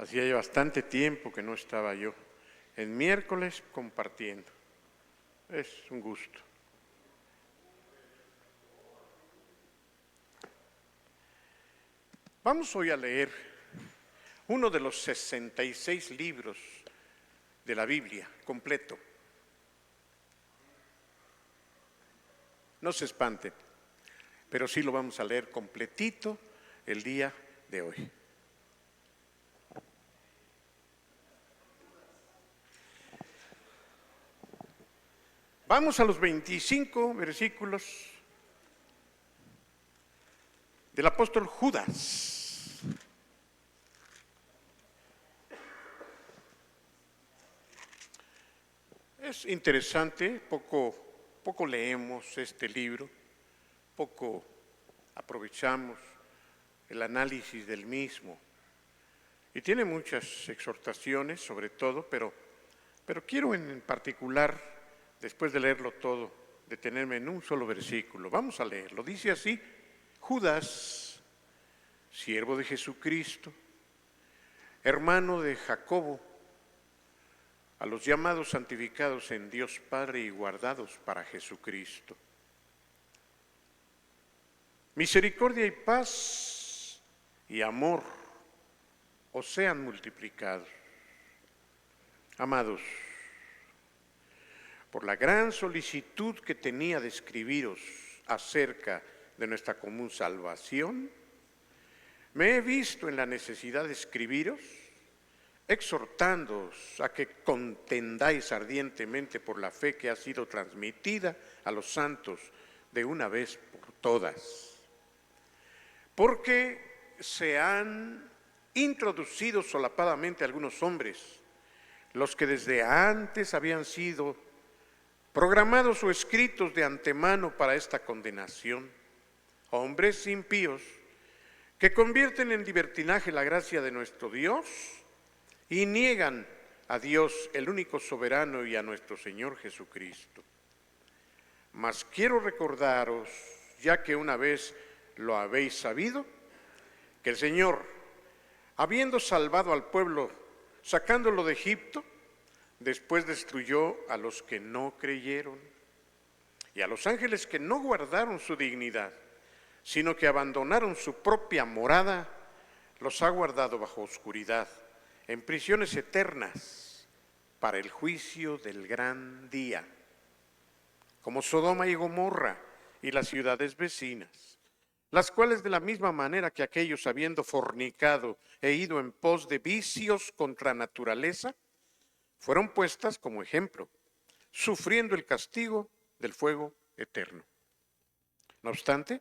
Hacía ya bastante tiempo que no estaba yo en miércoles compartiendo. Es un gusto. Vamos hoy a leer uno de los 66 libros de la Biblia completo. No se espanten, pero sí lo vamos a leer completito el día de hoy. Vamos a los 25 versículos del apóstol Judas. Es interesante, poco leemos este libro, poco aprovechamos el análisis del mismo. Y tiene muchas exhortaciones sobre todo, pero quiero en particular, después de leerlo todo, detenerme en un solo versículo. Vamos a leerlo. Dice así: Judas, siervo de Jesucristo, hermano de Jacobo, a los llamados santificados en Dios Padre y guardados para Jesucristo. Misericordia y paz y amor os sean multiplicados. Amados, por la gran solicitud que tenía de escribiros acerca de nuestra común salvación, me he visto en la necesidad de escribiros, exhortándoos a que contendáis ardientemente por la fe que ha sido transmitida a los santos de una vez por todas. Porque se han introducido solapadamente algunos hombres, los que desde antes habían sido programados o escritos de antemano para esta condenación, hombres impíos que convierten en libertinaje la gracia de nuestro Dios y niegan a Dios, el único soberano, y a nuestro Señor Jesucristo. Mas quiero recordaros, ya que una vez lo habéis sabido, que el Señor, habiendo salvado al pueblo, sacándolo de Egipto, después destruyó a los que no creyeron y a los ángeles que no guardaron su dignidad, sino que abandonaron su propia morada, los ha guardado bajo oscuridad, en prisiones eternas, para el juicio del gran día, como Sodoma y Gomorra y las ciudades vecinas, las cuales de la misma manera que aquellos, habiendo fornicado e ido en pos de vicios contra naturaleza, fueron puestas como ejemplo, sufriendo el castigo del fuego eterno. No obstante,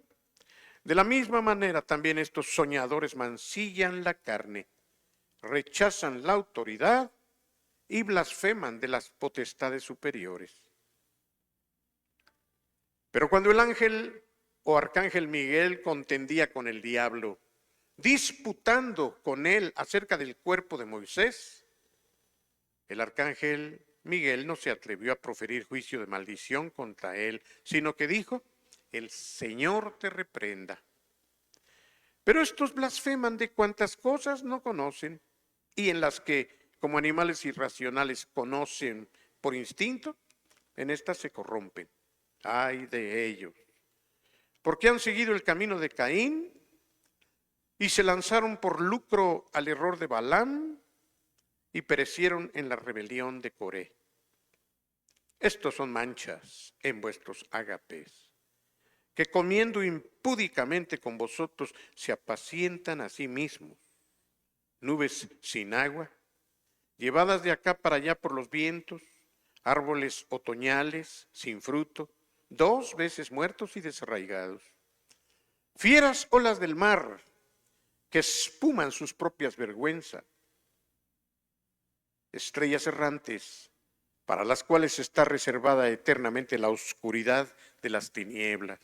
de la misma manera también estos soñadores mancillan la carne, rechazan la autoridad y blasfeman de las potestades superiores. Pero cuando el ángel o arcángel Miguel contendía con el diablo, disputando con él acerca del cuerpo de Moisés, el arcángel Miguel no se atrevió a proferir juicio de maldición contra él, sino que dijo: el Señor te reprenda. Pero estos blasfeman de cuantas cosas no conocen, y en las que, como animales irracionales, conocen por instinto, en estas se corrompen. ¡Ay de ellos! Porque han seguido el camino de Caín y se lanzaron por lucro al error de Balaam y perecieron en la rebelión de Coré. Estos son manchas en vuestros ágapes, que comiendo impúdicamente con vosotros se apacientan a sí mismos. Nubes sin agua, llevadas de acá para allá por los vientos, árboles otoñales sin fruto, 2 veces muertos y desarraigados. Fieras olas del mar, que espuman sus propias vergüenzas. Estrellas errantes, para las cuales está reservada eternamente la oscuridad de las tinieblas.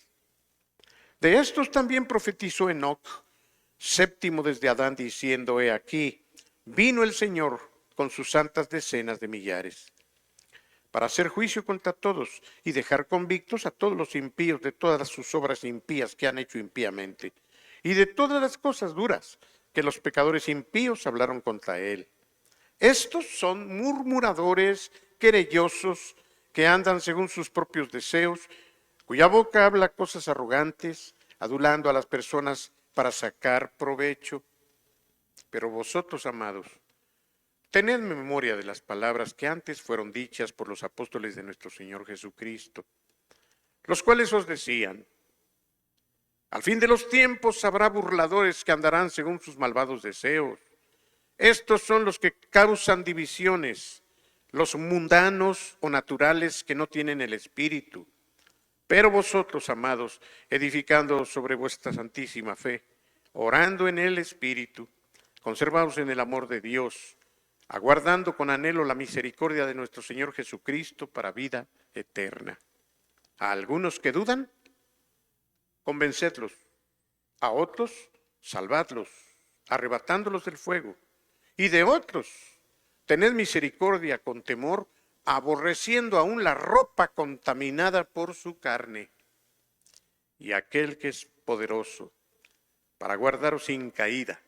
De estos también profetizó Enoc, séptimo desde Adán, diciendo: he aquí, vino el Señor con sus santas decenas de millares, para hacer juicio contra todos y dejar convictos a todos los impíos de todas sus obras impías que han hecho impíamente, y de todas las cosas duras que los pecadores impíos hablaron contra él. Estos son murmuradores, querellosos, que andan según sus propios deseos, cuya boca habla cosas arrogantes, adulando a las personas para sacar provecho. Pero vosotros, amados, tened memoria de las palabras que antes fueron dichas por los apóstoles de nuestro Señor Jesucristo, los cuales os decían: al fin de los tiempos habrá burladores que andarán según sus malvados deseos. Estos son los que causan divisiones, los mundanos o naturales que no tienen el Espíritu. Pero vosotros, amados, edificando sobre vuestra santísima fe, orando en el Espíritu, conservaos en el amor de Dios, aguardando con anhelo la misericordia de nuestro Señor Jesucristo para vida eterna. A algunos que dudan, convencedlos; a otros, salvadlos, arrebatándolos del fuego; y de otros, tened misericordia con temor, aborreciendo aún la ropa contaminada por su carne. Y aquel que es poderoso para guardaros sin caída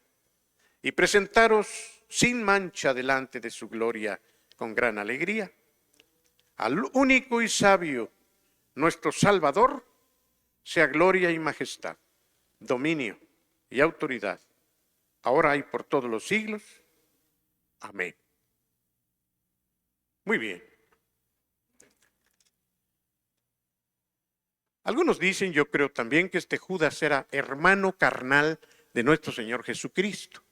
y presentaros sin mancha delante de su gloria con gran alegría, al único y sabio, nuestro Salvador, sea gloria y majestad, dominio y autoridad, ahora y por todos los siglos. Amén. Muy bien. Algunos dicen, yo creo también, que este Judas era hermano carnal de nuestro Señor Jesucristo.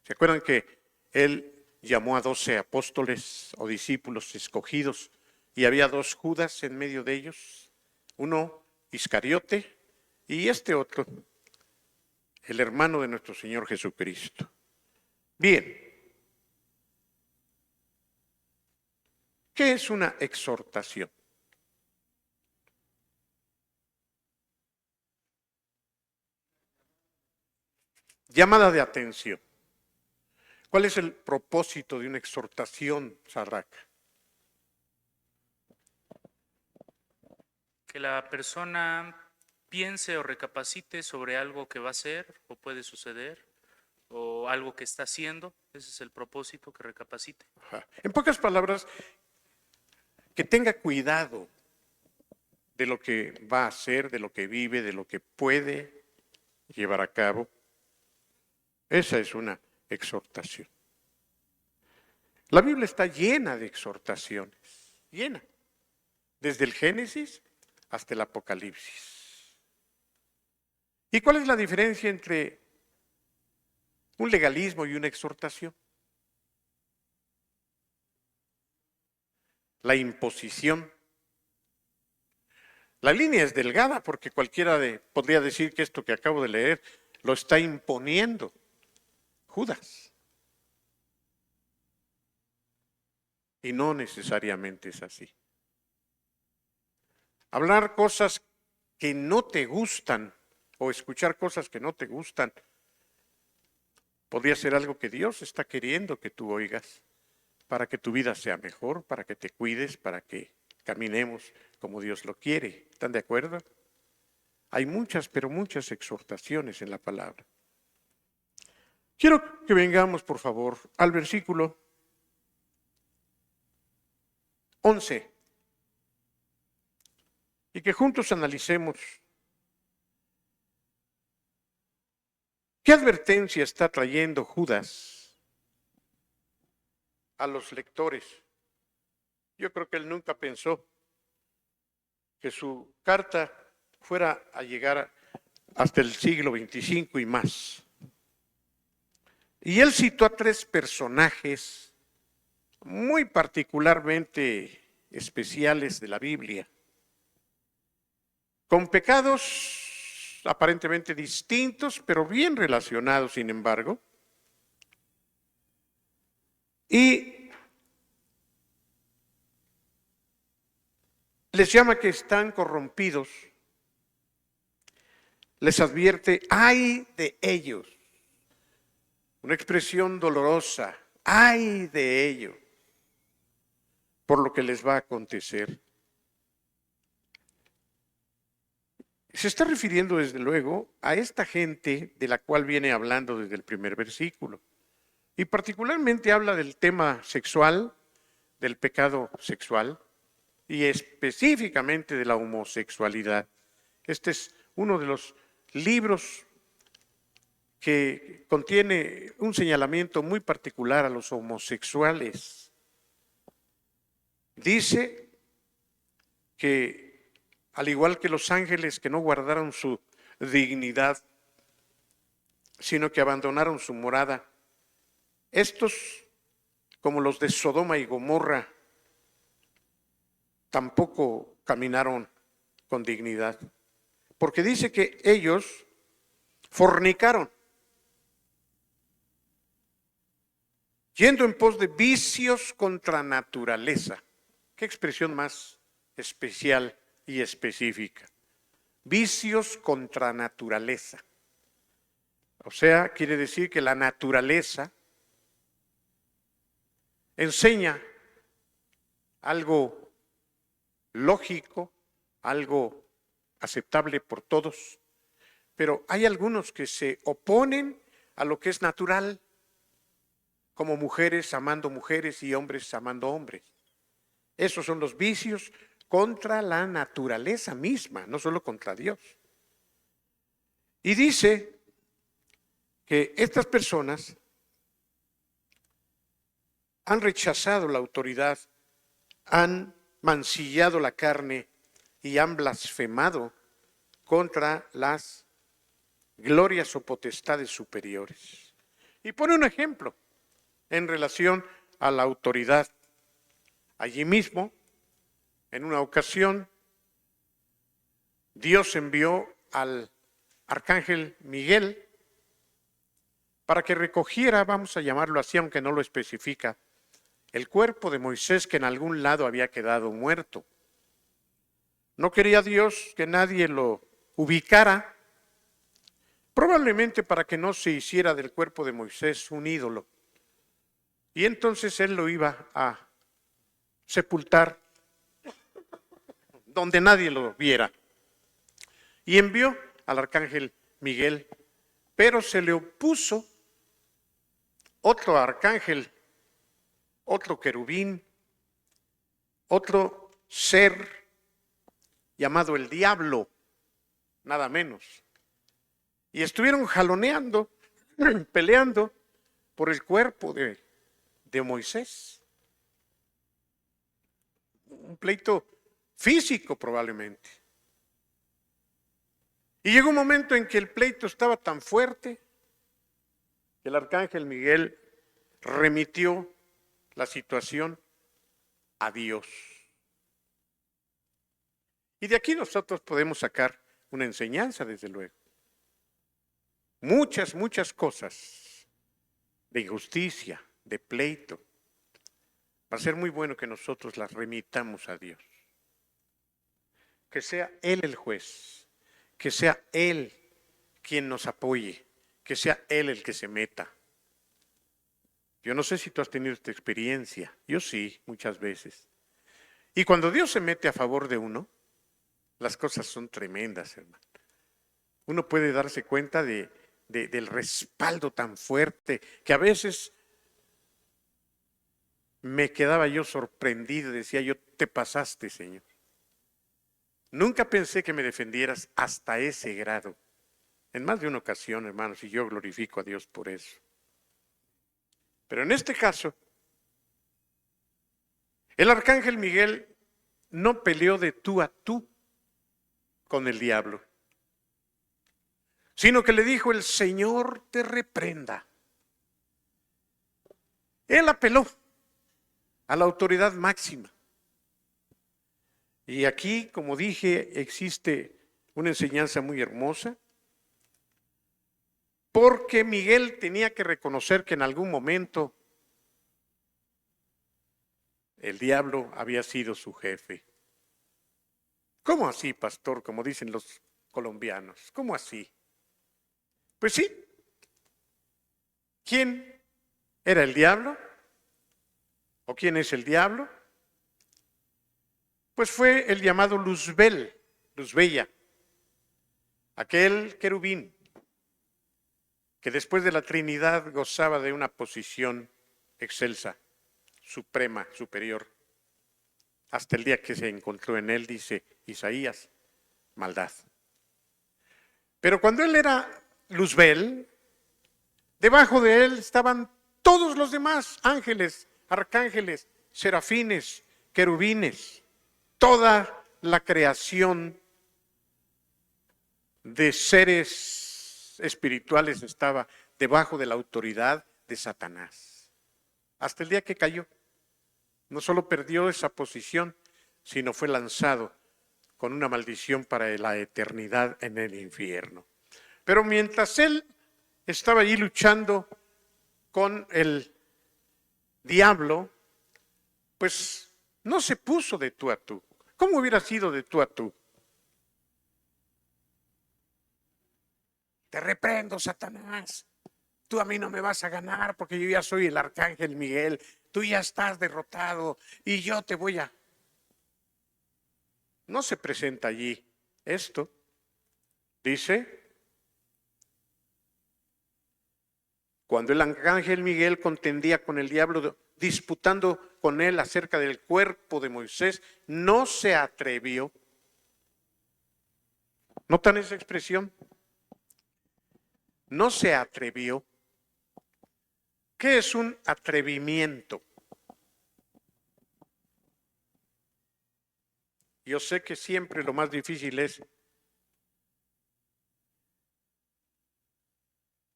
¿Se acuerdan que él llamó a 12 apóstoles o discípulos escogidos y había 2 Judas en medio de ellos? Uno, Iscariote, y este otro, el hermano de nuestro Señor Jesucristo. Bien. ¿Qué es una exhortación? Llamada de atención. ¿Cuál es el propósito de una exhortación, Sarraca? Que la persona piense o recapacite sobre algo que va a ser o puede suceder o algo que está haciendo. Ese es el propósito, que recapacite. Ajá. En pocas palabras, que tenga cuidado de lo que va a hacer, de lo que vive, de lo que puede llevar a cabo. Esa es una exhortación. La Biblia está llena de exhortaciones, llena, desde el Génesis hasta el Apocalipsis. ¿Y cuál es la diferencia entre un legalismo y una exhortación? La imposición. La línea es delgada porque cualquiera podría decir que esto que acabo de leer lo está imponiendo Judas. Y no necesariamente es así. Hablar cosas que no te gustan o escuchar cosas que no te gustan podría ser algo que Dios está queriendo que tú oigas para que tu vida sea mejor, para que te cuides, para que caminemos como Dios lo quiere. ¿Están de acuerdo? Hay muchas, pero muchas exhortaciones en la palabra. Quiero que vengamos, por favor, al versículo 11 y que juntos analicemos qué advertencia está trayendo Judas a los lectores. Yo creo que él nunca pensó que su carta fuera a llegar hasta el siglo 25 y más. Y él citó a 3 personajes muy particularmente especiales de la Biblia, con pecados aparentemente distintos, pero bien relacionados, sin embargo. Y les llama que están corrompidos. Les advierte, ¡ay de ellos! Una expresión dolorosa, ¡ay de ellos! Por lo que les va a acontecer. Se está refiriendo desde luego a esta gente de la cual viene hablando desde el primer versículo. Y particularmente habla del tema sexual, del pecado sexual y específicamente de la homosexualidad. Este es uno de los libros que contiene un señalamiento muy particular a los homosexuales. Dice que, al igual que los ángeles que no guardaron su dignidad, sino que abandonaron su morada, estos, como los de Sodoma y Gomorra, tampoco caminaron con dignidad, porque dice que ellos fornicaron, yendo en pos de vicios contra naturaleza. Qué expresión más especial y específica. Vicios contra naturaleza. O sea, quiere decir que la naturaleza enseña algo lógico, algo aceptable por todos, pero hay algunos que se oponen a lo que es natural, como mujeres amando mujeres y hombres amando hombres. Esos son los vicios contra la naturaleza misma, no solo contra Dios. Y dice que estas personas han rechazado la autoridad, han mancillado la carne y han blasfemado contra las glorias o potestades superiores. Y pone un ejemplo en relación a la autoridad. Allí mismo, en una ocasión, Dios envió al arcángel Miguel para que recogiera, vamos a llamarlo así, aunque no lo especifica, el cuerpo de Moisés que en algún lado había quedado muerto. No quería Dios que nadie lo ubicara, probablemente para que no se hiciera del cuerpo de Moisés un ídolo. Y entonces él lo iba a sepultar donde nadie lo viera. Y envió al arcángel Miguel, pero se le opuso otro arcángel, otro querubín, otro ser llamado el diablo, nada menos. Y estuvieron jaloneando, peleando por el cuerpo de Moisés. Un pleito físico probablemente. Y llegó un momento en que el pleito estaba tan fuerte que el arcángel Miguel remitió la situación a Dios. Y de aquí nosotros podemos sacar una enseñanza, desde luego. Muchas cosas de injusticia, de pleito. Va a ser muy bueno que nosotros las remitamos a Dios. Que sea Él el juez, que sea Él quien nos apoye, que sea Él el que se meta. Yo no sé si tú has tenido esta experiencia, yo sí, muchas veces. Y cuando Dios se mete a favor de uno, las cosas son tremendas, hermano. Uno puede darse cuenta del respaldo tan fuerte que a veces me quedaba yo sorprendido, decía yo, te pasaste, Señor. Nunca pensé que me defendieras hasta ese grado. En más de una ocasión, hermanos, y yo glorifico a Dios por eso. Pero en este caso, el arcángel Miguel no peleó de tú a tú con el diablo, sino que le dijo: el Señor te reprenda. Él apeló a la autoridad máxima. Y aquí, como dije, existe una enseñanza muy hermosa, porque Miguel tenía que reconocer que en algún momento el diablo había sido su jefe. ¿Cómo así, pastor? Como dicen los colombianos. ¿Cómo así? Pues sí. ¿Quién era el diablo? ¿O quién es el diablo? Pues fue el llamado Luzbel, Luzbella, aquel querubín que después de la Trinidad gozaba de una posición excelsa, suprema, superior, hasta el día que se encontró en él, dice Isaías, maldad. Pero cuando él era Luzbel, debajo de él estaban todos los demás ángeles, arcángeles, serafines, querubines, toda la creación de seres espirituales estaba debajo de la autoridad de Satanás. Hasta el día que cayó, no solo perdió esa posición, sino fue lanzado con una maldición para la eternidad en el infierno. Pero mientras él estaba allí luchando con el diablo, pues no se puso de tú a tú. ¿Cómo hubiera sido de tú a tú? Te reprendo, Satanás. Tú a mí no me vas a ganar porque yo ya soy el arcángel Miguel. Tú ya estás derrotado y yo te voy a... No se presenta allí esto. Dice, cuando el arcángel Miguel contendía con el diablo, disputando con él acerca del cuerpo de Moisés, no se atrevió. ¿Notan esa expresión? No se atrevió. ¿Qué es un atrevimiento? Yo sé que siempre lo más difícil es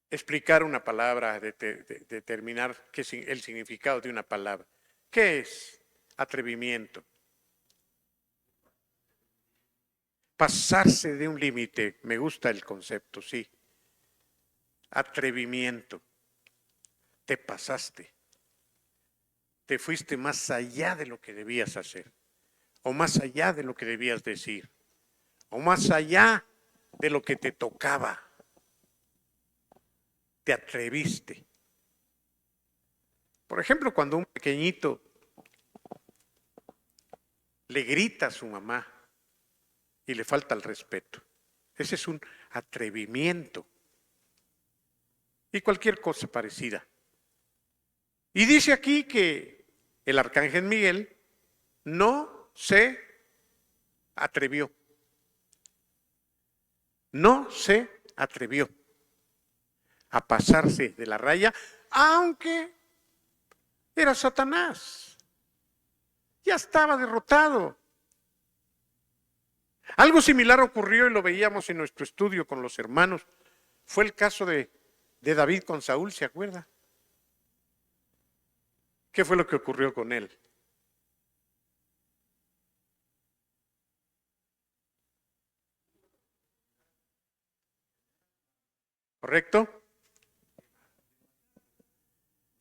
explicar una palabra, determinar el significado de una palabra. ¿Qué es atrevimiento? Pasarse de un límite, me gusta el concepto, sí. Atrevimiento. Te pasaste. Te fuiste más allá de lo que debías hacer, o más allá de lo que debías decir, o más allá de lo que te tocaba. Te atreviste. Por ejemplo, cuando un pequeñito le grita a su mamá y le falta el respeto, ese es un atrevimiento. Y cualquier cosa parecida. Y dice aquí que el arcángel Miguel no se atrevió. No se atrevió a pasarse de la raya, aunque era Satanás. Ya estaba derrotado. Algo similar ocurrió y lo veíamos en nuestro estudio con los hermanos. Fue el caso de David con Saúl, ¿se acuerda? ¿Qué fue lo que ocurrió con él? ¿Correcto?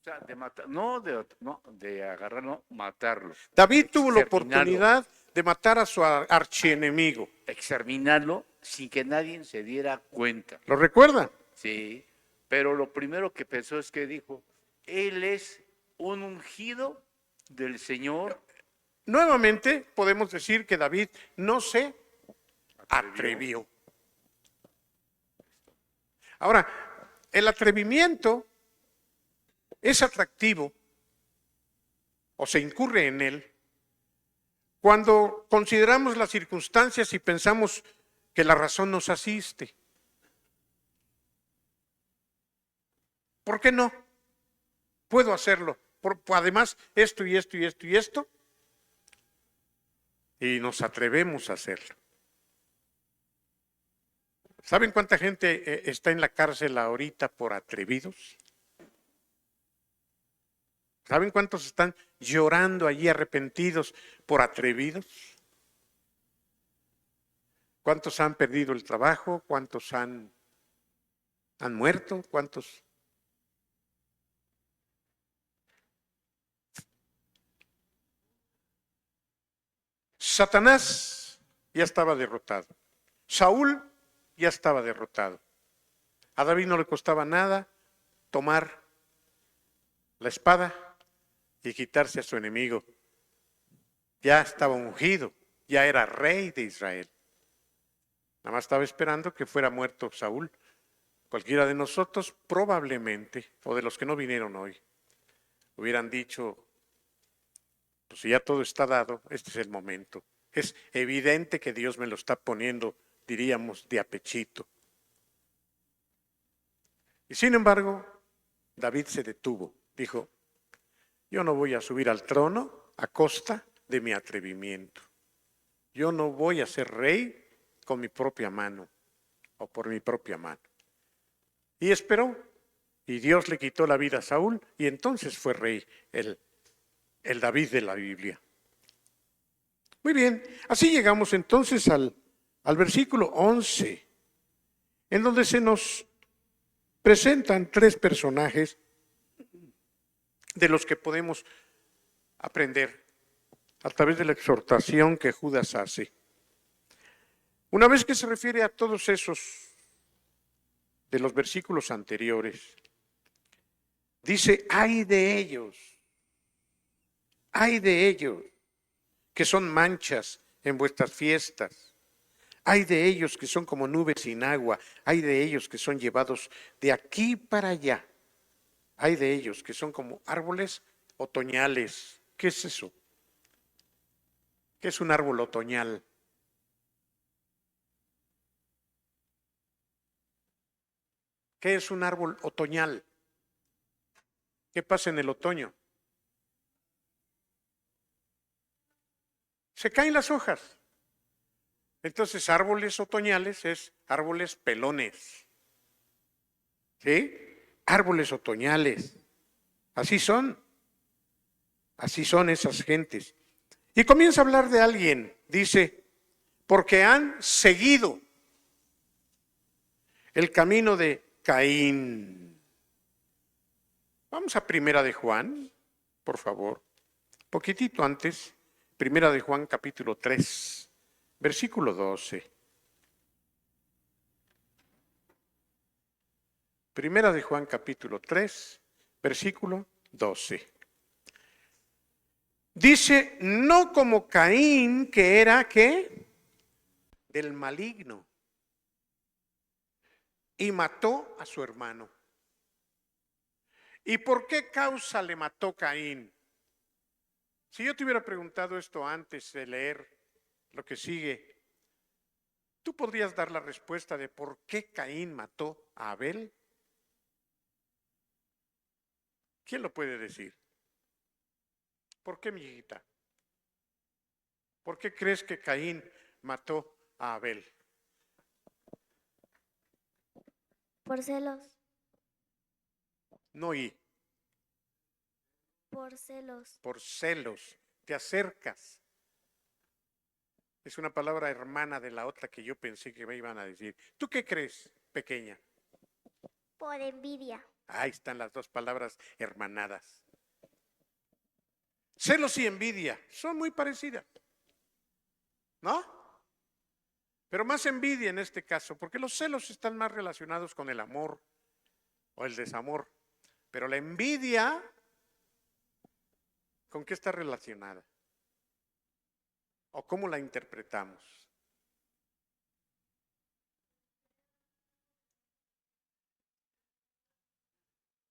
O sea, de matar, no, de agarrarlo, matarlo. David tuvo la Exterminarlo. oportunidad de matar a su archienemigo. Exterminarlo sin que nadie se diera cuenta. ¿Lo recuerda? Sí, pero lo primero que pensó es que dijo, él es un ungido del Señor. Nuevamente podemos decir que David no se atrevió. Ahora, el atrevimiento es atractivo o se incurre en él cuando consideramos las circunstancias y pensamos que la razón nos asiste. ¿Por qué no? Puedo hacerlo. Además, esto y esto y esto y esto. Y nos atrevemos a hacerlo. ¿Saben cuánta gente está en la cárcel ahorita por atrevidos? ¿Saben cuántos están llorando allí arrepentidos por atrevidos? ¿Cuántos han perdido el trabajo? ¿Cuántos han muerto? ¿Cuántos? Satanás ya estaba derrotado. Saúl ya estaba derrotado. A David no le costaba nada tomar la espada y quitarse a su enemigo. Ya estaba ungido, ya era rey de Israel. Nada más estaba esperando que fuera muerto Saúl. Cualquiera de nosotros probablemente, o de los que no vinieron hoy, hubieran dicho, pues si ya todo está dado, este es el momento. Es evidente que Dios me lo está poniendo, diríamos, de apechito. Y sin embargo, David se detuvo. Dijo, yo no voy a subir al trono a costa de mi atrevimiento. Yo no voy a ser rey con mi propia mano o por mi propia mano. Y esperó, y Dios le quitó la vida a Saúl, y entonces fue rey el David de la Biblia. Muy bien, así llegamos entonces al versículo 11, en donde se nos presentan tres personajes de los que podemos aprender a través de la exhortación que Judas hace. Una vez que se refiere a todos esos de los versículos anteriores, dice, ay de ellos que son manchas en vuestras fiestas, ay de ellos que son como nubes sin agua, ay de ellos que son llevados de aquí para allá, ay de ellos que son como árboles otoñales. ¿Qué es eso? ¿Qué es un árbol otoñal? ¿Qué es un árbol otoñal? ¿Qué pasa en el otoño? Se caen las hojas. Entonces, árboles otoñales es árboles pelones. ¿Sí? Árboles otoñales. Así son. Así son esas gentes. Y comienza a hablar de alguien. Dice, porque han seguido el camino de Caín. Vamos a Primera de Juan, por favor. Poquitito antes, Primera de Juan capítulo 3, versículo 12. Primera de Juan capítulo 3, versículo 12. Dice, no como Caín, que era, ¿qué? Del maligno. Y mató a su hermano. ¿Y por qué causa le mató Caín? Si yo te hubiera preguntado esto antes de leer lo que sigue, ¿tú podrías dar la respuesta de por qué Caín mató a Abel? ¿Quién lo puede decir? ¿Por qué, mi hijita? ¿Por qué crees que Caín mató a Abel? Por celos. No y Por celos. por celos. Te acercas. Es una palabra hermana de la otra que yo pensé que me iban a decir. ¿Tú qué crees, pequeña? Por envidia. Ahí están las dos palabras hermanadas. Celos y envidia son muy parecidas, ¿no? Pero más envidia en este caso, porque los celos están más relacionados con el amor o el desamor. Pero la envidia, ¿con qué está relacionada? ¿O cómo la interpretamos?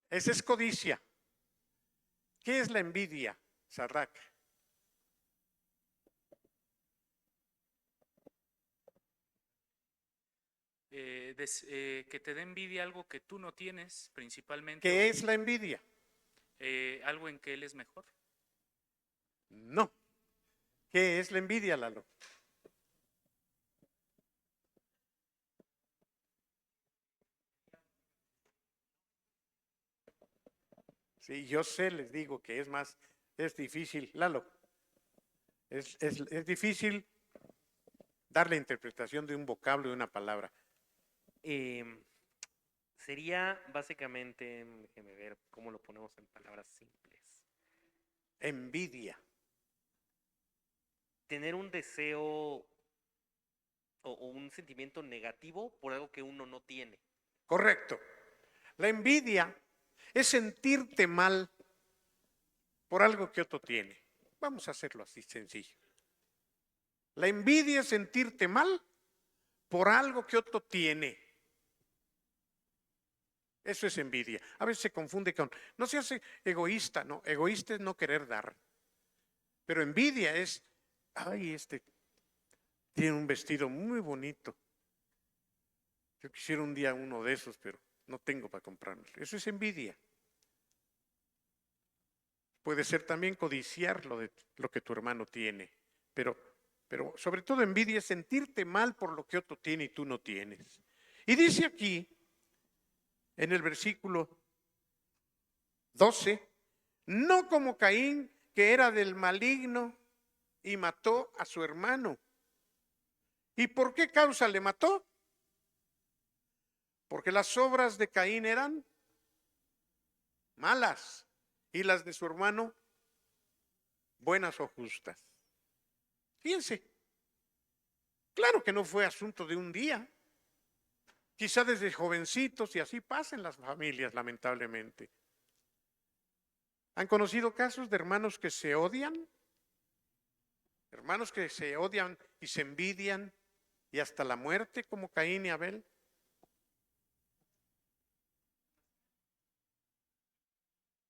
Esa es codicia. ¿Qué es la envidia, Sarrak? Que te dé envidia algo que tú no tienes, principalmente. ¿Qué es la envidia? Algo en que él es mejor. No. ¿Qué es la envidia, Lalo? Sí, yo sé, les digo que es difícil, Lalo, es difícil dar la interpretación de un vocablo, de una palabra. Sería básicamente, déjeme ver cómo lo ponemos en palabras simples. Envidia. Tener un deseo o un sentimiento negativo por algo que uno no tiene. Correcto. La envidia es sentirte mal por algo que otro tiene. Vamos a hacerlo así sencillo. La envidia es sentirte mal por algo que otro tiene. Eso es envidia. A veces se confunde con, no se hace egoísta, no, egoísta es no querer dar. Pero envidia es, ay, este tiene un vestido muy bonito. Yo quisiera un día uno de esos, pero no tengo para comprarlo. Eso es envidia. Puede ser también codiciar lo que tu hermano tiene, pero sobre todo envidia es sentirte mal por lo que otro tiene y tú no tienes. Y dice aquí, en el versículo 12, no como Caín, que era del maligno y mató a su hermano. ¿Y por qué causa le mató? Porque las obras de Caín eran malas y las de su hermano buenas o justas. Fíjense, claro que no fue asunto de un día, quizá desde jovencitos, y así pasa en las familias, lamentablemente. ¿Han conocido casos de hermanos que se odian? Hermanos que se odian y se envidian y hasta la muerte, como Caín y Abel.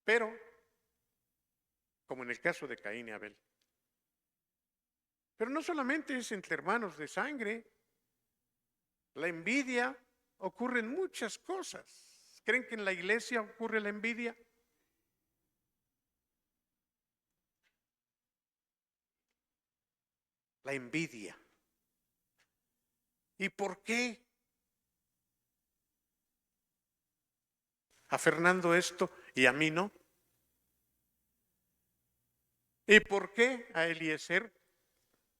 Pero, como en el caso de Caín y Abel. Pero no solamente es entre hermanos de sangre. La envidia ocurre en muchas cosas. ¿Creen que en la iglesia ocurre la envidia? La envidia. ¿Y por qué a Fernando esto y a mí no? ¿Y por qué a Eliezer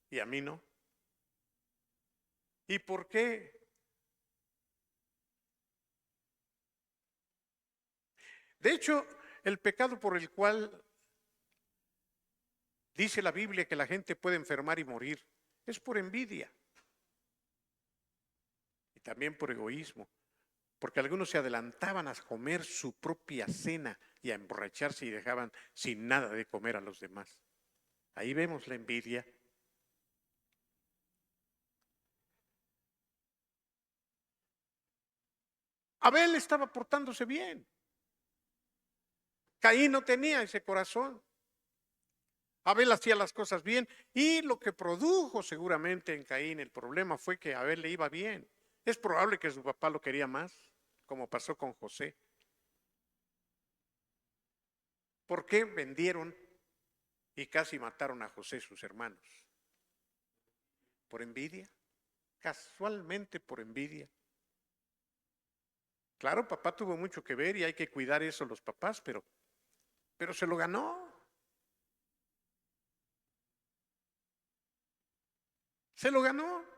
y a mí no? ¿Y por qué? De hecho, el pecado por el cual dice la Biblia que la gente puede enfermar y morir es por envidia y también por egoísmo, porque algunos se adelantaban a comer su propia cena y a emborracharse y dejaban sin nada de comer a los demás. Ahí vemos la envidia. Abel estaba portándose bien. Caín no tenía ese corazón. Abel hacía las cosas bien y lo que produjo seguramente en Caín el problema fue que a Abel le iba bien. Es probable que su papá lo quería más, como pasó con José. ¿Por qué vendieron y casi mataron a José sus hermanos? ¿Por envidia? Casualmente por envidia. Claro, papá tuvo mucho que ver y hay que cuidar eso los papás, pero se lo ganó. Se lo ganó.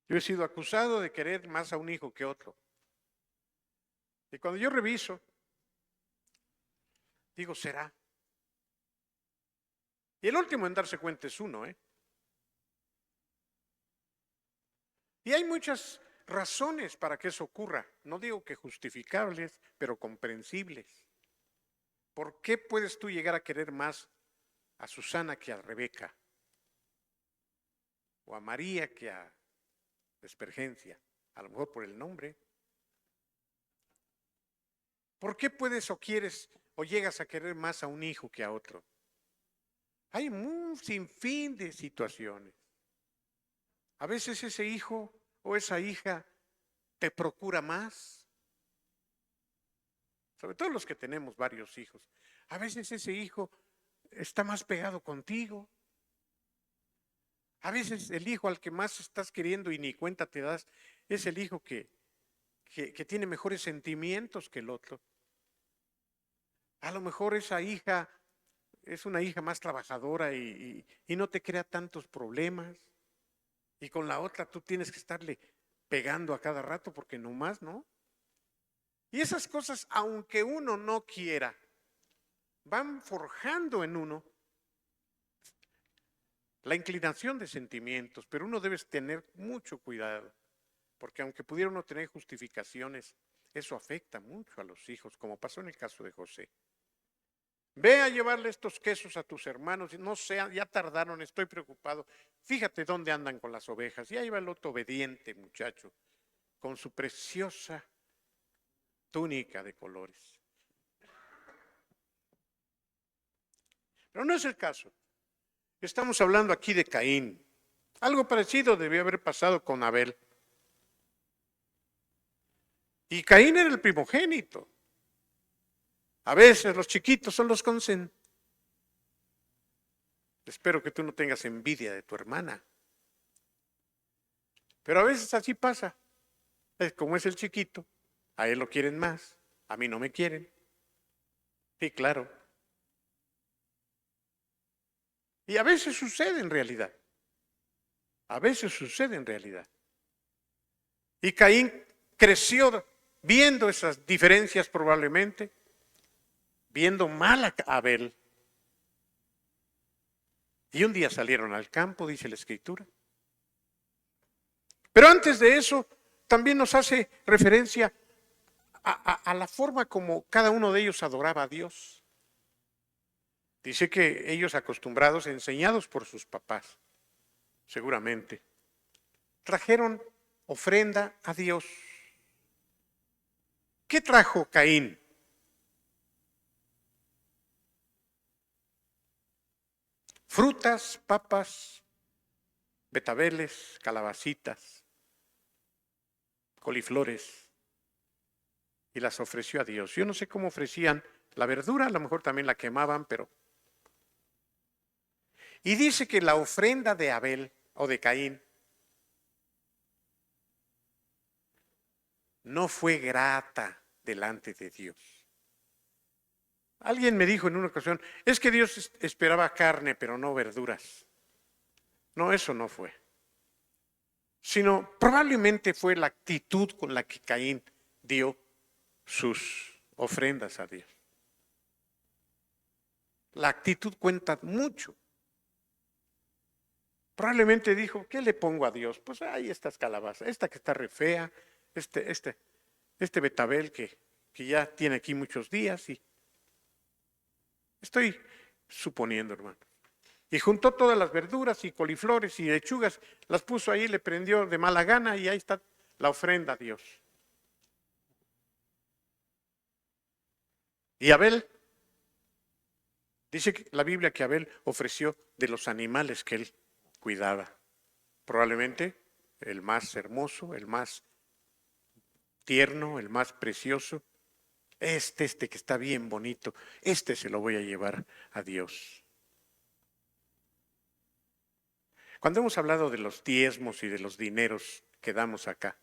Yo he sido acusado de querer más a un hijo que otro. Y cuando yo reviso, digo, ¿será? Y el último en darse cuenta es uno, ¿eh? Y hay muchas razones para que eso ocurra. No digo que justificables, pero comprensibles. ¿Por qué puedes tú llegar a querer más a Susana que a Rebeca? O a María que a Espergencia. A lo mejor por el nombre. ¿Por qué puedes o quieres o llegas a querer más a un hijo que a otro? Hay un sinfín de situaciones. A veces ese hijo o esa hija te procura más. Sobre todo los que tenemos varios hijos. A veces ese hijo está más pegado contigo. A veces el hijo al que más estás queriendo y ni cuenta te das es el hijo que tiene mejores sentimientos que el otro. A lo mejor esa hija es una hija más trabajadora y no te crea tantos problemas. Y con la otra tú tienes que estarle pegando a cada rato porque nomás, ¿no? Y esas cosas, aunque uno no quiera, van forjando en uno la inclinación de sentimientos, pero uno debe tener mucho cuidado, porque aunque pudiera uno tener justificaciones, eso afecta mucho a los hijos, como pasó en el caso de José. Ve a llevarle estos quesos a tus hermanos. No sé, ya tardaron, estoy preocupado. Fíjate dónde andan con las ovejas. Ya iba el otro obediente muchacho, con su preciosa túnica de colores. Pero no es el caso. Estamos hablando aquí de Caín. Algo parecido debió haber pasado con Abel. Y Caín era el primogénito. A veces los chiquitos son los consentidos. Espero que tú no tengas envidia de tu hermana. Pero a veces así pasa. Como es el chiquito, a él lo quieren más, a mí no me quieren. Sí, claro. Y a veces sucede en realidad. A veces sucede en realidad. Y Caín creció viendo esas diferencias probablemente, viendo mal a Abel. Y un día salieron al campo, dice la Escritura. Pero antes de eso, también nos hace referencia a la forma como cada uno de ellos adoraba a Dios. Dice que ellos acostumbrados, enseñados por sus papás, seguramente, trajeron ofrenda a Dios. ¿Qué trajo Caín? Frutas, papas, betabeles, calabacitas, coliflores, y las ofreció a Dios. Yo no sé cómo ofrecían la verdura, a lo mejor también la quemaban, pero... Y dice que la ofrenda de Abel o de Caín no fue grata delante de Dios. Alguien me dijo en una ocasión, es que Dios esperaba carne, pero no verduras. No, eso no fue. Sino probablemente fue la actitud con la que Caín dio sus ofrendas a Dios. La actitud cuenta mucho. Probablemente dijo, ¿qué le pongo a Dios? Pues hay estas calabazas, esta que está re fea, este betabel que ya tiene aquí muchos días, y estoy suponiendo, hermano. Y juntó todas las verduras y coliflores y lechugas, las puso ahí, le prendió de mala gana y ahí está la ofrenda a Dios. Y Abel, dice la Biblia que Abel ofreció de los animales que él cuidaba. Probablemente el más hermoso, el más tierno, el más precioso. Este que está bien bonito, se lo voy a llevar a Dios. Cuando hemos hablado de los diezmos y de los dineros que damos acá,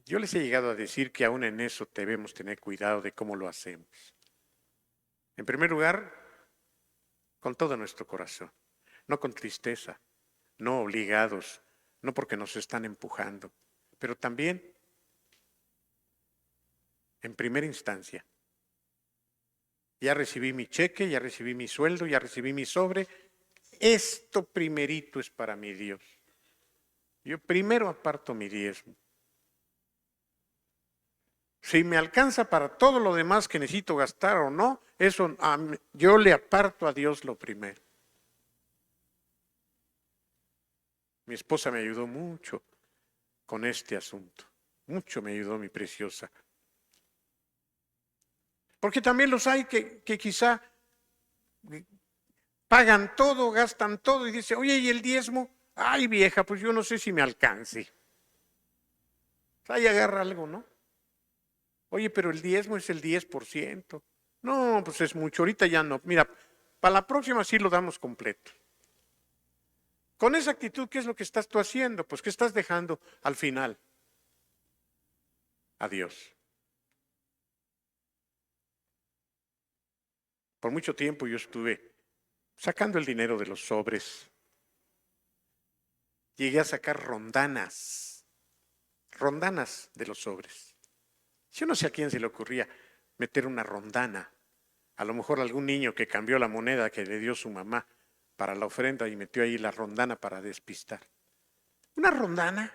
yo les he llegado a decir que aún en eso debemos tener cuidado de cómo lo hacemos. En primer lugar, con todo nuestro corazón, no con tristeza, no obligados, no porque nos están empujando, pero también, en primera instancia, ya recibí mi cheque, ya recibí mi sueldo, ya recibí mi sobre, esto primerito es para mi Dios. Yo primero aparto mi diezmo. Si me alcanza para todo lo demás que necesito gastar o no, eso yo le aparto a Dios lo primero. Mi esposa me ayudó mucho con este asunto. Mucho me ayudó mi preciosa. Porque también los hay que quizá pagan todo, gastan todo y dice, oye, ¿y el diezmo? Ay, vieja, pues yo no sé si me alcance. Ahí agarra algo, ¿no? Oye, pero el diezmo es el 10%. No, pues es mucho, ahorita ya no. Mira, para la próxima sí lo damos completo. Con esa actitud, ¿qué es lo que estás tú haciendo? Pues que estás dejando al final a Dios. Por mucho tiempo yo estuve sacando el dinero de los sobres. Llegué a sacar rondanas de los sobres. Yo no sé a quién se le ocurría meter una rondana. A lo mejor algún niño que cambió la moneda que le dio su mamá para la ofrenda y metió ahí la rondana para despistar. Una rondana.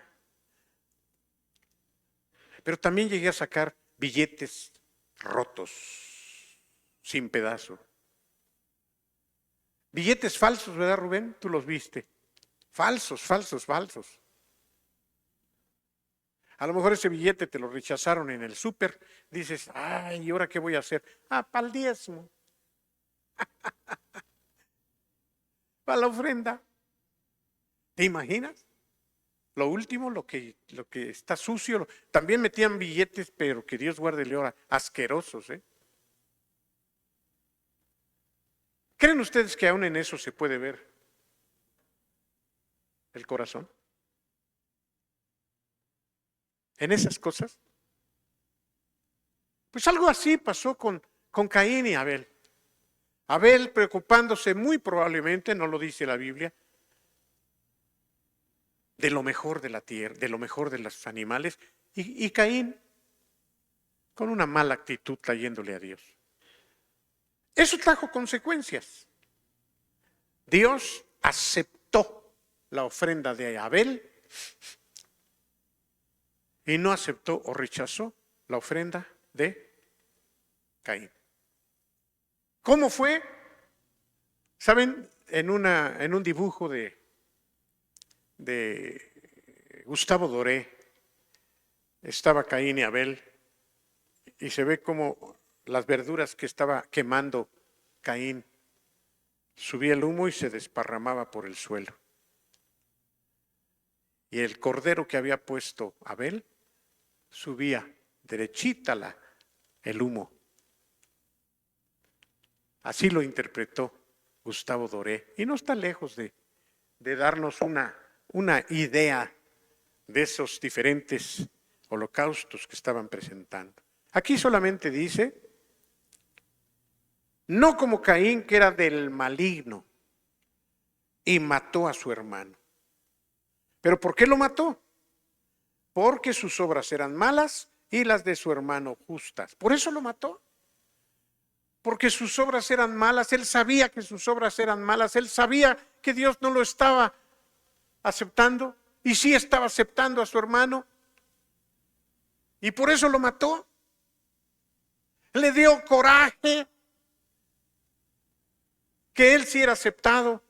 Pero también llegué a sacar billetes rotos. sin pedazo. Billetes falsos, ¿verdad, Rubén? Tú los viste. Falsos, falsos, falsos. A lo mejor ese billete te lo rechazaron en el súper. Dices, ay, ¿y ahora qué voy a hacer? Para el diezmo. Para la ofrenda. ¿Te imaginas? Lo último, lo que está sucio. También metían billetes, pero que Dios guarde ahora, asquerosos, ¿eh? ¿Creen ustedes que aún en eso se puede ver el corazón? ¿En esas cosas? Pues algo así pasó con Caín y Abel. Abel preocupándose muy probablemente, no lo dice la Biblia, de lo mejor de la tierra, de lo mejor de los animales, y Caín con una mala actitud trayéndole a Dios. Eso trajo consecuencias. Dios aceptó la ofrenda de Abel y no aceptó o rechazó la ofrenda de Caín. ¿Cómo fue? ¿Saben? En un dibujo de Gustavo Doré, estaba Caín y Abel, y se ve como las verduras que estaba quemando Caín, subía el humo y se desparramaba por el suelo. Y el cordero que había puesto Abel subía derechita el humo. Así lo interpretó Gustavo Doré. Y no está lejos de darnos una idea de esos diferentes holocaustos que estaban presentando. Aquí solamente dice, no como Caín, que era del maligno y mató a su hermano. ¿Pero por qué lo mató? Porque sus obras eran malas y las de su hermano justas. Por eso lo mató. Porque sus obras eran malas. Él sabía que sus obras eran malas. Él sabía que Dios no lo estaba aceptando y sí estaba aceptando a su hermano. Y por eso lo mató. Le dio coraje que él sí era aceptado.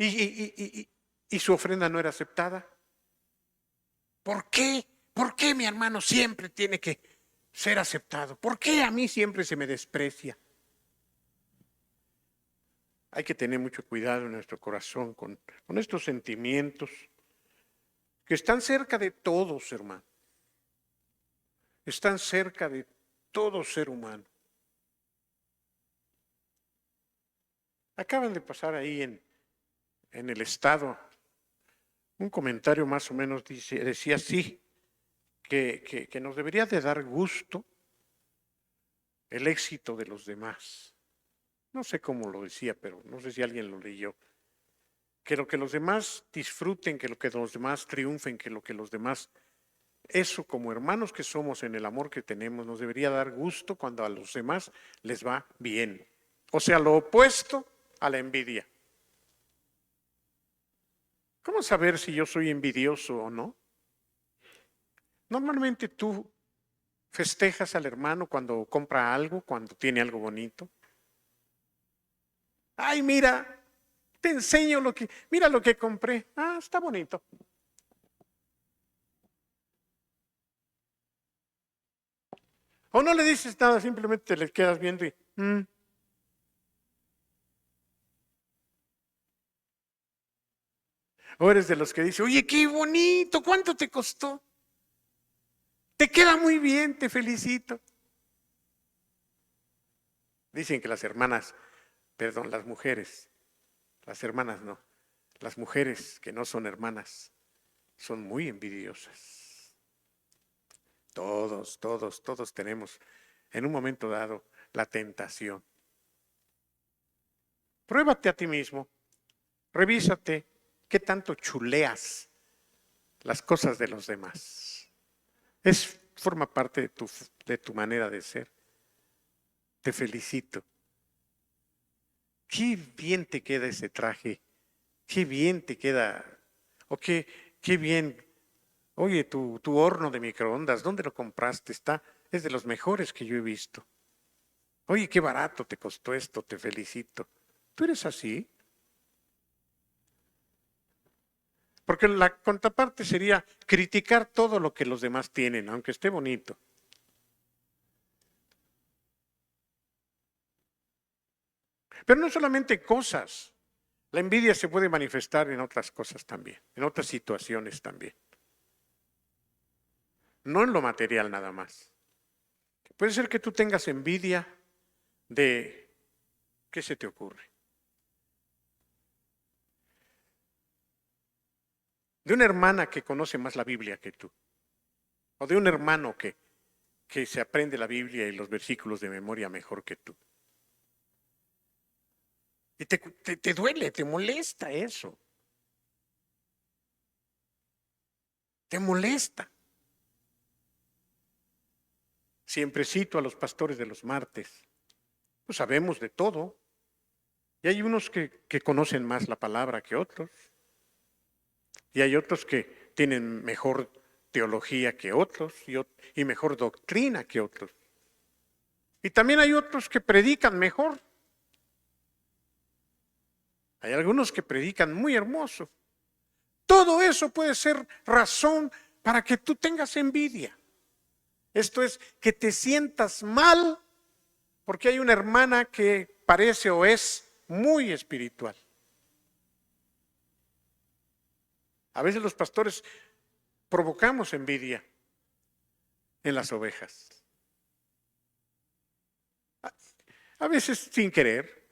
Y su ofrenda no era aceptada. ¿Por qué? ¿Por qué mi hermano siempre tiene que ser aceptado? ¿Por qué a mí siempre se me desprecia? Hay que tener mucho cuidado en nuestro corazón con estos sentimientos que están cerca de todos, hermano. Están cerca de todo ser humano. Acaban de pasar ahí en el Estado un comentario más o menos decía así, que nos debería de dar gusto el éxito de los demás. No sé cómo lo decía, pero no sé si alguien lo leyó. Que lo que los demás disfruten, que lo que los demás triunfen, que lo que los demás... Eso como hermanos que somos en el amor que tenemos, nos debería dar gusto cuando a los demás les va bien. O sea, lo opuesto a la envidia. ¿Cómo saber si yo soy envidioso o no? Normalmente tú festejas al hermano cuando compra algo, cuando tiene algo bonito. Ay, mira, te enseño mira lo que compré. Ah, está bonito. O no le dices nada, simplemente te le quedas viendo y... O eres de los que dice, oye, qué bonito, ¿cuánto te costó? Te queda muy bien, te felicito. Dicen que las mujeres, las hermanas no, las mujeres que no son hermanas son muy envidiosas. Todos tenemos en un momento dado la tentación. Pruébate a ti mismo, revísate qué tanto chuleas las cosas de los demás. Forma parte de tu manera de ser. Te felicito. Qué bien te queda ese traje, qué bien te queda, o qué bien Oye, tu horno de microondas, ¿dónde lo compraste? Es de los mejores que yo he visto. Oye, qué barato te costó esto, te felicito. ¿Tú eres así? Porque la contraparte sería criticar todo lo que los demás tienen, aunque esté bonito. Pero no solamente cosas. La envidia se puede manifestar en otras cosas también, en otras situaciones también. No en lo material nada más. Puede ser que tú tengas envidia de, ¿qué se te ocurre? De una hermana que conoce más la Biblia que tú. O de un hermano que se aprende la Biblia y los versículos de memoria mejor que tú. Y te duele, te molesta eso. Te molesta. Siempre cito a los pastores de los martes. Pues sabemos de todo. Y hay unos que conocen más la palabra que otros. Y hay otros que tienen mejor teología que otros y mejor doctrina que otros. Y también hay otros que predican mejor. Hay algunos que predican muy hermoso. Todo eso puede ser razón para que tú tengas envidia. Esto es, que te sientas mal porque hay una hermana que parece o es muy espiritual. A veces los pastores provocamos envidia en las ovejas. A veces sin querer.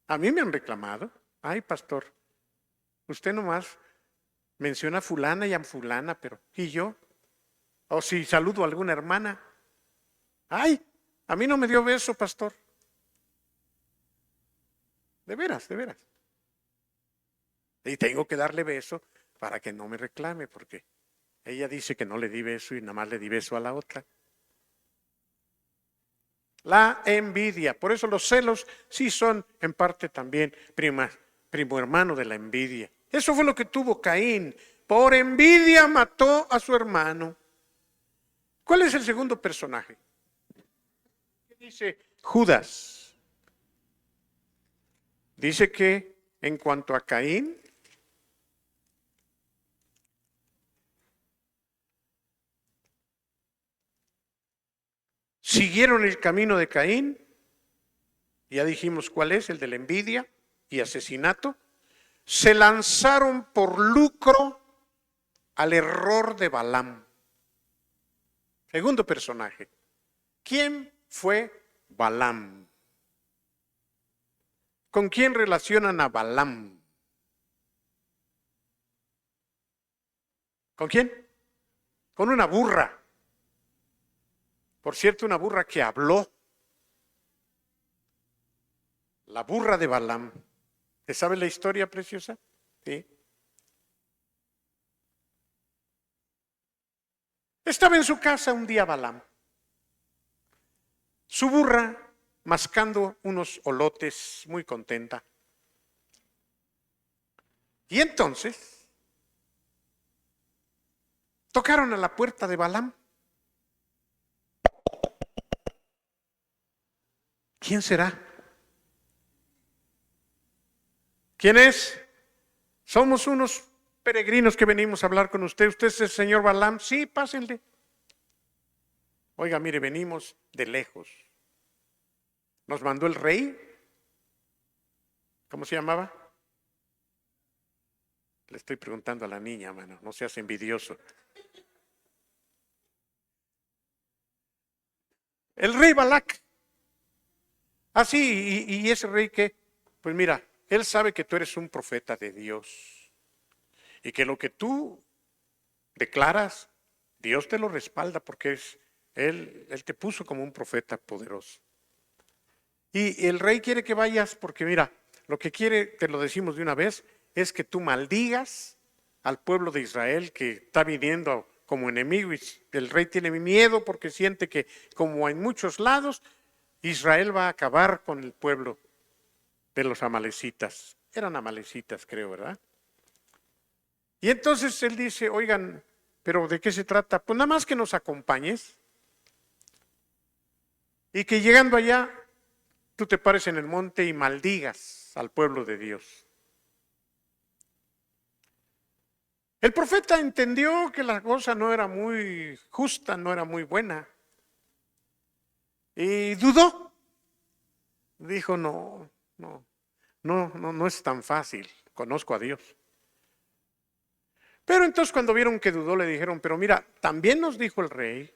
A mí me han reclamado. Ay, pastor, usted nomás menciona a fulana y a fulana, pero ¿y yo? O si saludo a alguna hermana. Ay, a mí no me dio beso, pastor. De veras, de veras. Y tengo que darle beso para que no me reclame, porque ella dice que no le di beso y nada más le di beso a la otra. La envidia. Por eso los celos sí son en parte también primo hermano de la envidia. Eso fue lo que tuvo Caín. Por envidia mató a su hermano. ¿Cuál es el segundo personaje? ¿Qué dice Judas? Dice que en cuanto a Caín, siguieron el camino de Caín, ya dijimos cuál es, el de la envidia y asesinato, se lanzaron por lucro al error de Balaam. Segundo personaje. ¿Quién fue Balaam? ¿Con quién relacionan a Balaam? ¿Con quién? Con una burra. Por cierto, una burra que habló. La burra de Balaam. ¿Te sabe la historia, preciosa? Sí. Estaba en su casa un día Balaam. Su burra mascando unos olotes, muy contenta. Y entonces tocaron a la puerta de Balaam. ¿Quién será? ¿Quién es? Somos unos peregrinos que venimos a hablar con usted. ¿Usted es el señor Balaam? Sí, pásenle. Oiga, mire, venimos de lejos. Nos mandó el rey. ¿Cómo se llamaba? Le estoy preguntando a la niña, mano, no seas envidioso. El rey Balac. Así, y ese rey que, pues mira, él sabe que tú eres un profeta de Dios y que lo que tú declaras, Dios te lo respalda porque él te puso como un profeta poderoso. Y el rey quiere que vayas porque mira, lo que quiere, te lo decimos de una vez, es que tú maldigas al pueblo de Israel que está viniendo como enemigo y el rey tiene miedo porque siente que como en muchos lados, Israel va a acabar con el pueblo de los amalecitas. Eran amalecitas, creo, ¿verdad? Y entonces él dice, oigan, ¿pero de qué se trata? Pues nada más que nos acompañes y que llegando allá tú te pares en el monte y maldigas al pueblo de Dios. El profeta entendió que la cosa no era muy justa, no era muy buena. Y dudó. Dijo, no es tan fácil. Conozco a Dios. Pero entonces cuando vieron que dudó le dijeron, pero mira, también nos dijo el rey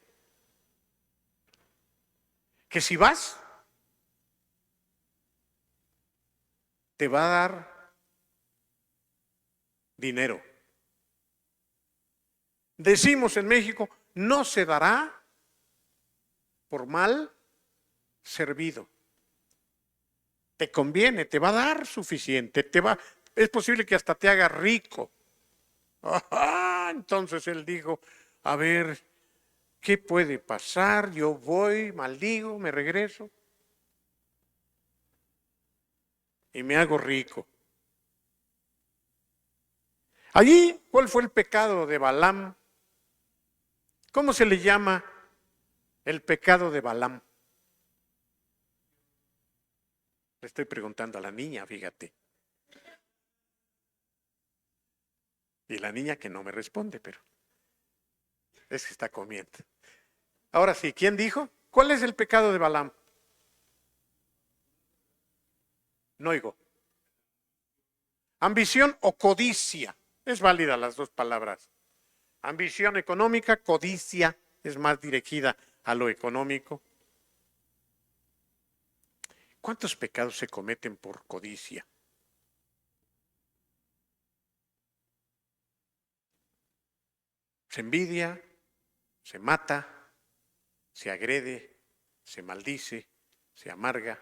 que si vas, te va a dar dinero. Decimos en México, no se dará por mal servido. Te conviene, te va a dar suficiente, es posible que hasta te haga rico. Entonces él dijo, a ver, ¿qué puede pasar? Yo voy, maldigo, me regreso y me hago rico. Allí, ¿cuál fue el pecado de Balaam? ¿Cómo se le llama el pecado de Balaam? Le estoy preguntando a la niña, fíjate. Y la niña que no me responde, pero es que está comiendo. Ahora sí, ¿quién dijo? ¿Cuál es el pecado de Balaam? No oigo. Ambición o codicia. Es válida las dos palabras. Ambición económica, codicia es más dirigida a lo económico. ¿Cuántos pecados se cometen por codicia? Se envidia, se mata, se agrede, se maldice, se amarga.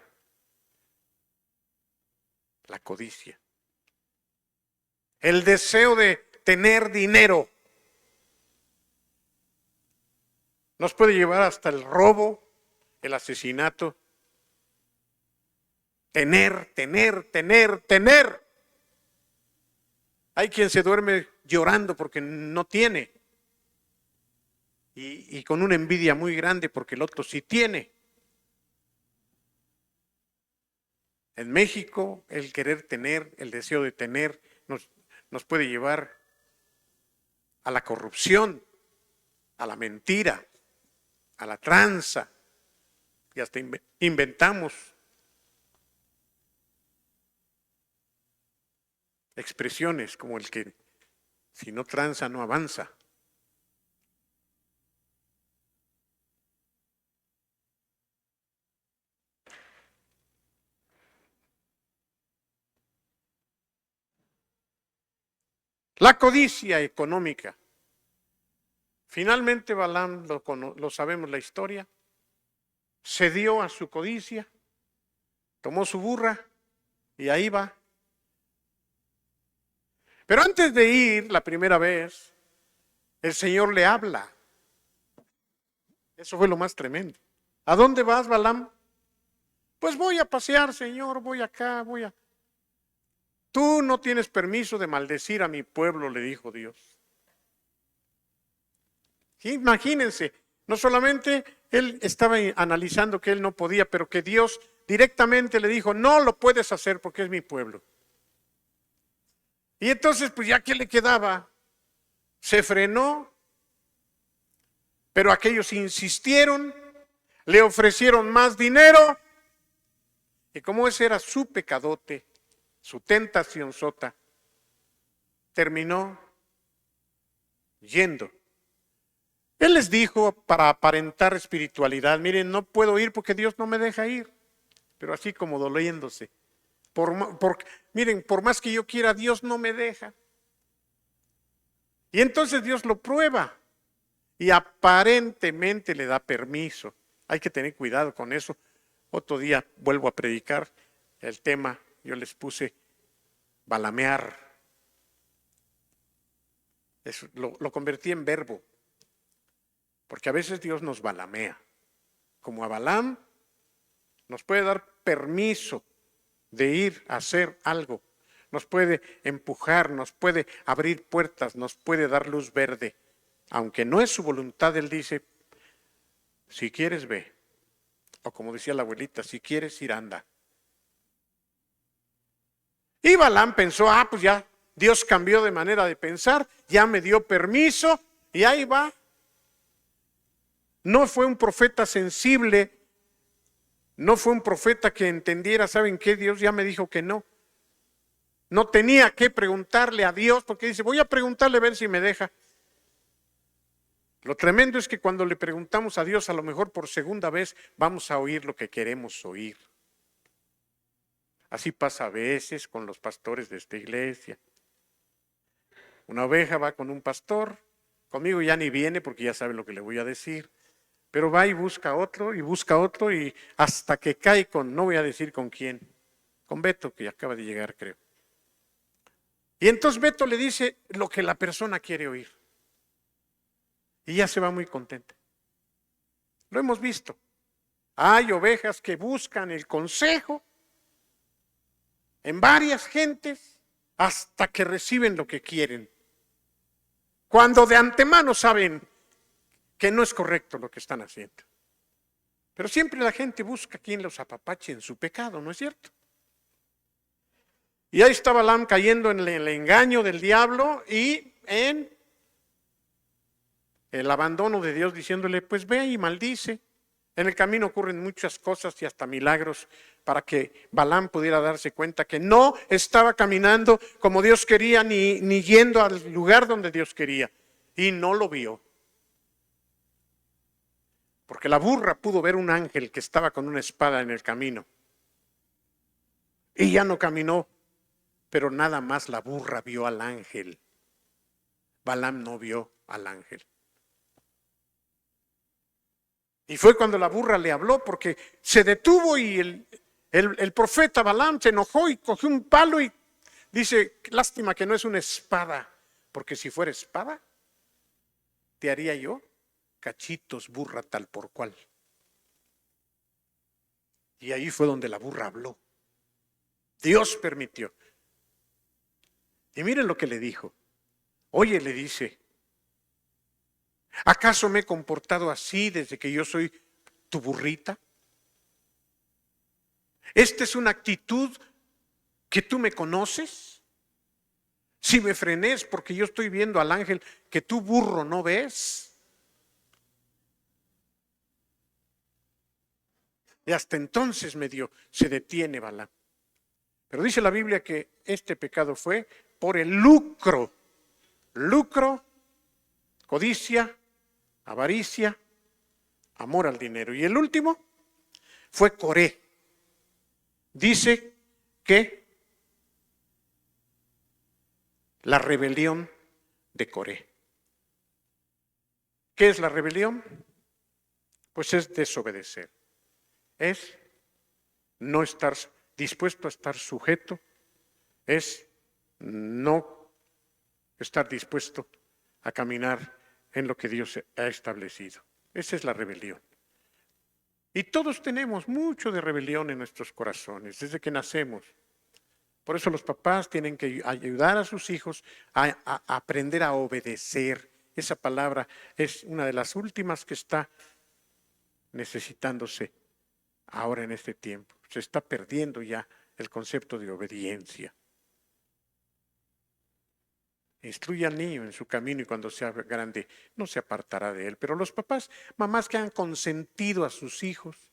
La codicia. El deseo de tener dinero nos puede llevar hasta el robo, el asesinato. Tener. Hay quien se duerme llorando porque no tiene. Y con una envidia muy grande porque el otro sí tiene. En México, el querer tener, el deseo de tener, nos puede llevar a la corrupción, a la mentira, a la tranza, y hasta inventamos expresiones como el que si no tranza no avanza. La codicia económica. Finalmente Balaam, lo sabemos la historia, cedió a su codicia, tomó su burra y ahí va. Pero antes de ir la primera vez, el Señor le habla. Eso fue lo más tremendo. ¿A dónde vas, Balaam? Pues voy a pasear, Señor, voy acá, voy a... Tú no tienes permiso de maldecir a mi pueblo, le dijo Dios. Imagínense, no solamente él estaba analizando que él no podía, pero que Dios directamente le dijo, no lo puedes hacer porque es mi pueblo. Y entonces, pues ya que le quedaba, se frenó, pero aquellos insistieron, le ofrecieron más dinero, y como ese era su pecadote, su tentación sota, terminó yendo. Él les dijo para aparentar espiritualidad, miren, no puedo ir porque Dios no me deja ir, pero así como doliéndose. Miren, por más que yo quiera, Dios no me deja. Y entonces Dios lo prueba y aparentemente le da permiso. Hay que tener cuidado con eso. Otro día vuelvo a predicar el tema, yo les puse balamear. Eso, lo convertí en verbo, porque a veces Dios nos balamea. Como a Balaam, nos puede dar permiso de ir a hacer algo. nos puede empujar, nos puede abrir puertas, nos puede dar luz verde. Aunque no es su voluntad, Él dice, si quieres ve. O como decía la abuelita, si quieres ir anda. Y Balaam pensó, pues ya, Dios cambió de manera de pensar, ya me dio permiso y ahí va. No fue un profeta sensible, no fue un profeta que entendiera, ¿saben qué? Dios ya me dijo que no. No tenía que preguntarle a Dios porque dice, voy a preguntarle a ver si me deja. Lo tremendo es que cuando le preguntamos a Dios, a lo mejor por segunda vez, vamos a oír lo que queremos oír. Así pasa a veces con los pastores de esta iglesia. Una oveja va con un pastor, conmigo ya ni viene porque ya sabe lo que le voy a decir, pero va y busca otro y hasta que cae con, no voy a decir con quién, con Beto que acaba de llegar creo. Y entonces Beto le dice lo que la persona quiere oír. Y ya se va muy contenta. Lo hemos visto. Hay ovejas que buscan el consejo en varias gentes hasta que reciben lo que quieren. Cuando de antemano saben que no es correcto lo que están haciendo. Pero siempre la gente busca quien los apapache en su pecado, ¿no es cierto? Y ahí está Balaam cayendo en el engaño del diablo y en el abandono de Dios, diciéndole, pues ve y maldice. En el camino ocurren muchas cosas y hasta milagros para que Balaam pudiera darse cuenta que no estaba caminando como Dios quería ni yendo al lugar donde Dios quería. Y no lo vio. Porque la burra pudo ver un ángel que estaba con una espada en el camino. Y ya no caminó, pero nada más la burra vio al ángel. Balaam no vio al ángel. Y fue cuando la burra le habló porque se detuvo y el profeta Balaam se enojó y cogió un palo y dice, lástima que no es una espada, porque si fuera espada, te haría yo cachitos, burra tal por cual. Y ahí fue donde la burra habló. Dios permitió. Y miren lo que le dijo. Oye, le dice, ¿acaso me he comportado así desde que yo soy tu burrita? ¿Esta es una actitud que tú me conoces? Si me frené es porque yo estoy viendo al ángel que tú burro no ves. Y hasta entonces se detiene Balaam. Pero dice la Biblia que este pecado fue por el lucro. Lucro, codicia, avaricia, amor al dinero. Y el último fue Coré. Dice que la rebelión de Coré. ¿Qué es la rebelión? Pues es desobedecer. Es no estar dispuesto a estar sujeto, es no estar dispuesto a caminar en lo que Dios ha establecido. Esa es la rebelión. Y todos tenemos mucho de rebelión en nuestros corazones, desde que nacemos. Por eso los papás tienen que ayudar a sus hijos a aprender a obedecer. Esa palabra es una de las últimas que está necesitándose ahora en este tiempo. Se está perdiendo ya el concepto de obediencia. Instruye al niño en su camino y cuando sea grande no se apartará de él. Pero los papás, mamás que han consentido a sus hijos,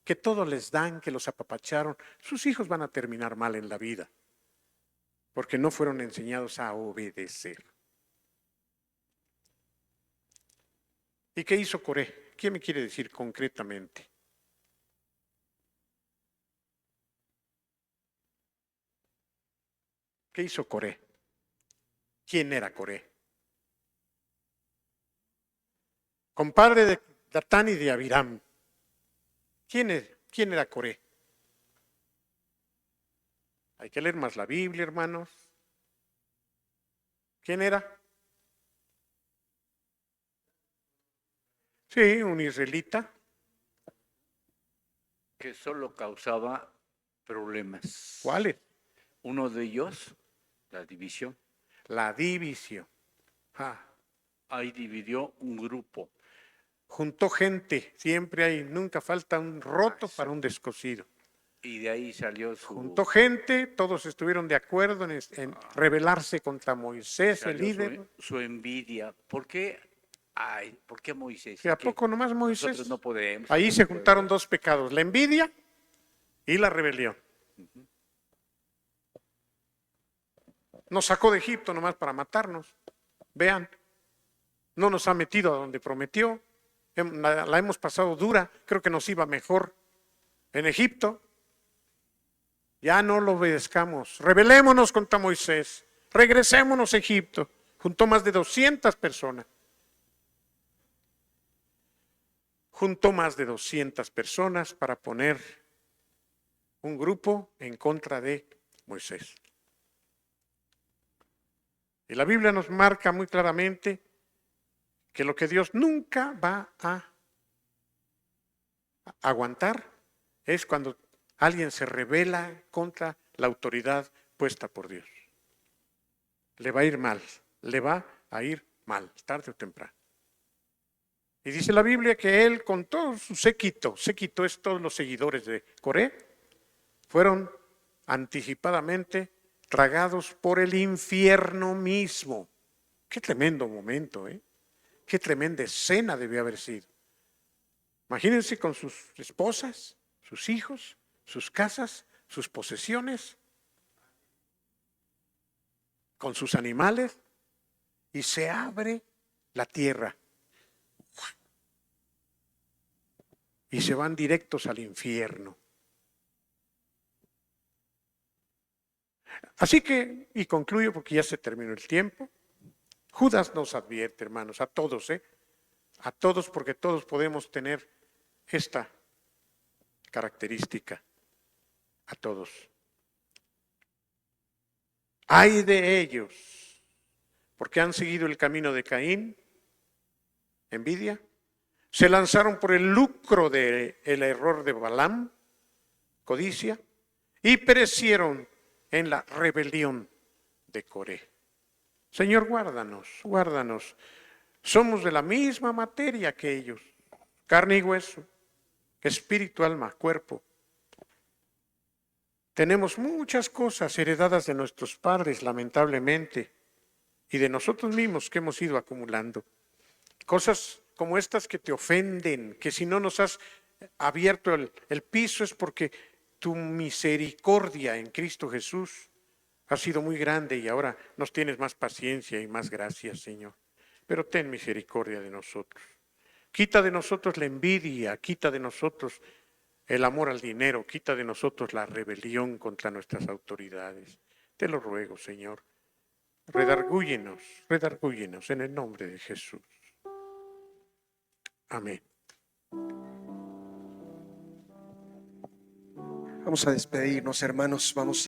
que todo les dan, que los apapacharon, sus hijos van a terminar mal en la vida, porque no fueron enseñados a obedecer. ¿Y qué hizo Coré? ¿Qué me quiere decir concretamente? ¿Qué hizo Coré? ¿Quién era Coré? Compadre de Datán y de Abiram. ¿Quién era Coré? Hay que leer más la Biblia, hermanos. ¿Quién era? Sí, un israelita. Que solo causaba problemas. ¿Cuáles? Uno de ellos, la división. La división. Ah, Ahí dividió un grupo. juntó gente, siempre hay, nunca falta un roto para un descosido. Y de ahí salió Juntó gente, todos estuvieron de acuerdo en rebelarse contra Moisés, el salió líder. su envidia. ¿Por qué? Ay, ¿por qué Moisés? ¿Que a poco nomás Moisés? Nosotros no podemos. Ahí se juntaron dos pecados, la envidia y la rebelión. Nos sacó de Egipto nomás para matarnos. Vean, no nos ha metido a donde prometió. La hemos pasado dura, creo que nos iba mejor en Egipto. Ya no lo obedezcamos, rebelémonos contra Moisés, regresémonos a Egipto. Juntó más de 200 personas. Juntó más de 200 personas para poner un grupo en contra de Moisés. Y la Biblia nos marca muy claramente que lo que Dios nunca va a aguantar es cuando alguien se rebela contra la autoridad puesta por Dios. Le va a ir mal, le va a ir mal, tarde o temprano. Y dice la Biblia que él con todo su séquito es todos los seguidores de Coré, fueron anticipadamente tragados por el infierno mismo. Qué tremendo momento, ¿eh? Qué tremenda escena debió haber sido. Imagínense con sus esposas, sus hijos, sus casas, sus posesiones, con sus animales, y se abre la tierra. Y se van directos al infierno. Así que, y concluyo porque ya se terminó el tiempo, Judas nos advierte, hermanos, a todos, a todos, porque todos podemos tener esta característica, a todos. Ay de ellos, porque han seguido el camino de Caín, envidia, se lanzaron por el lucro del error de Balaam, codicia, y perecieron en la rebelión de Coré. Señor, guárdanos, guárdanos. Somos de la misma materia que ellos, carne y hueso, espíritu, alma, cuerpo. Tenemos muchas cosas heredadas de nuestros padres, lamentablemente, y de nosotros mismos que hemos ido acumulando. Cosas como estas que te ofenden, que si no nos has abierto el piso es porque tu misericordia en Cristo Jesús ha sido muy grande y ahora nos tienes más paciencia y más gracia, Señor. Pero ten misericordia de nosotros. Quita de nosotros la envidia, quita de nosotros el amor al dinero, quita de nosotros la rebelión contra nuestras autoridades. Te lo ruego, Señor. Redargúyenos en el nombre de Jesús. Amén. Vamos a despedirnos, hermanos. Vamos